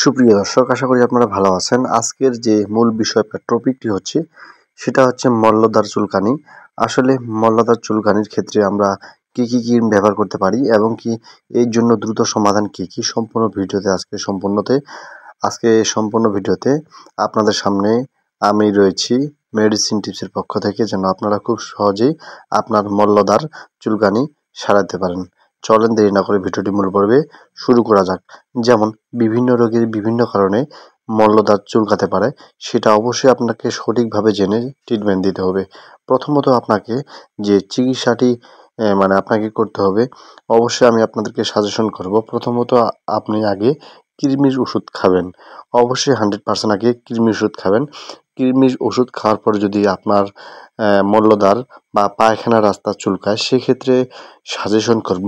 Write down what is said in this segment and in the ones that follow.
সুপ্রিয় দর্শক, আশা করি আপনারা ভালো আছেন। আজকের যে মূল বিষয় বা টপিকটি হচ্ছে সেটা হচ্ছে মল্লদ্বার চুলকানি। আসলে মল্লদ্বার চুলকানির ক্ষেত্রে আমরা কি ক্রিম ব্যবহার করতে পারি এবং কি এর জন্য দ্রুত সমাধান কি সম্পূর্ণ ভিডিওতে আজকে সম্পূর্ণ ভিডিওতে আপনাদের সামনে আমি রয়েছি মেডিসিন টিপসের পক্ষ থেকে, যেন আপনারা খুব সহজেই আপনার মল্লদ্বার চুলকানি সারাতে পারেন। চলেন দেরি না করে ভিডিওটি মূল পর্বে শুরু করা যাক। যেমন বিভিন্ন রোগের বিভিন্ন কারণে মল্লদ্বার চুলকাতে পারে, সেটা অবশ্যই আপনাকে সঠিকভাবে জেনে ট্রিটমেন্ট দিতে হবে। প্রথমত আপনাকে যে চিকিৎসাটি আপনাকে করতে হবে, অবশ্যই আমি আপনাদেরকে সাজেশন করব। প্রথমত আপনি আগে কৃমির ওষুধ খাবেন। অবশ্যই 100% আগে কৃমির ওষুধ খাবেন। কৃমির ওষুধ খাওয়ার পরে যদি আপনার মল্লদ্বার বা পায়খানা রাস্তা চুলকায়, সেক্ষেত্রে সাজেশন করব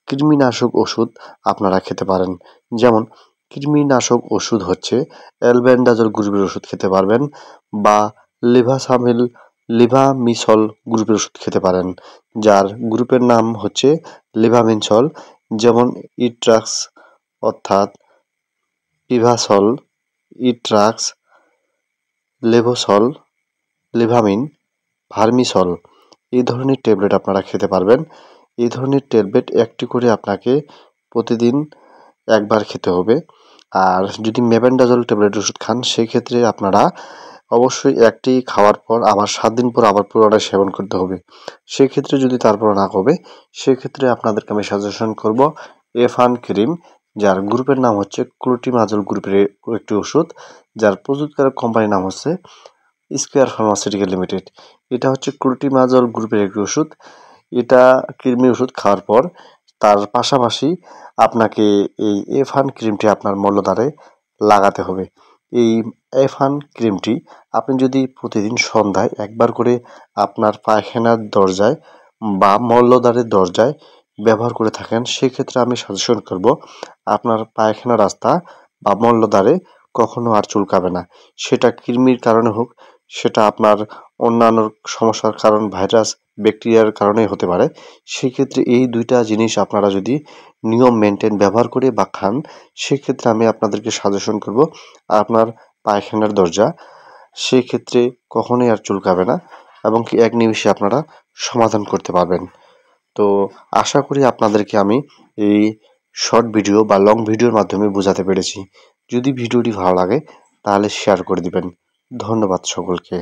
কৃমিনাশক ওষুধ আপনারা খেতে পারেন। যেমন কৃমিনাশক ওষুধ হচ্ছে অ্যালবেন্ডাজল গ্রুপের ওষুধ খেতে পারবেন, বা লিভামিসল গ্রুপের ওষুধ খেতে পারেন, যার গ্রুপের নাম হচ্ছে লিভামিনসল। যেমন ইট্রাক্স অর্থাৎ পিভাসল, ইট্রাক্স, লেভোসল, লিভামিন, ভার্মিসল, এই ধরনের ট্যাবলেট আপনারা খেতে পারবেন। এই ধরনের ট্যাবলেট একটি করে আপনাকে প্রতিদিন একবার খেতে হবে। আর যদি মেবেন্ডাজল ট্যাবলেট ওষুধ খান, সেক্ষেত্রে আপনারা অবশ্যই একটি খাওয়ার পর আবার 7 দিন পর আবার পুরোটা সেবন করতে হবে। সেক্ষেত্রে যদি তারপর না কমে, সেক্ষেত্রে আপনাদেরকে আমি সাজেশন করব এফান ক্রিম, যার গ্রুপের নাম হচ্ছে ক্লোটিমাজল গ্রুপের একটি ওষুধ, যার প্রস্তুতকারক কোম্পানির নাম হচ্ছে স্কয়ার ফার্মাসিউটিক্যাল লিমিটেড। এটা হচ্ছে ক্লোটিমাজল গ্রুপের একটি ওষুধ। এটা কৃমি ওষুধ খাওয়ার পর তার পাশাপাশি আপনাকে এই এফান ক্রিমটি আপনার মলদ্বারে লাগাতে হবে। এই এফান ক্রিমটি আপনি যদি প্রতিদিন সন্ধ্যায় একবার করে আপনার পায়খানার দরজায় বা মলদ্বারের দরজায় ব্যবহার করে থাকেন, সেক্ষেত্রে আমি সাজেশন করব আপনার পায়খানা রাস্তা বা মলদ্বারে কখনো আর চুলকাবে না। সেটা কৃমির কারণে হোক, সেটা আপনার অন্যান্য সমস্যার কারণ, ভাইরাস ব্যাকটেরিয়ার কারণেই হতে পারে। সেক্ষেত্রে এই দুইটা জিনিস আপনারা যদি নিয়ম মেনটেন ব্যবহার করে বা খান, সেক্ষেত্রে আমি আপনাদেরকে সাজেশন করব আপনার পায়খানার দরজা সেক্ষেত্রে কখনোই আর চুলকাবে না, এবং কি এক নিমিষে আপনারা সমাধান করতে পারবেন। তো আশা করি আপনাদেরকে আমি এই শর্ট ভিডিও বা লং ভিডিওর মাধ্যমে বোঝাতে পেরেছি। যদি ভিডিওটি ভালো লাগে তাহলে শেয়ার করে দিবেন। ধন্যবাদ সকলকে।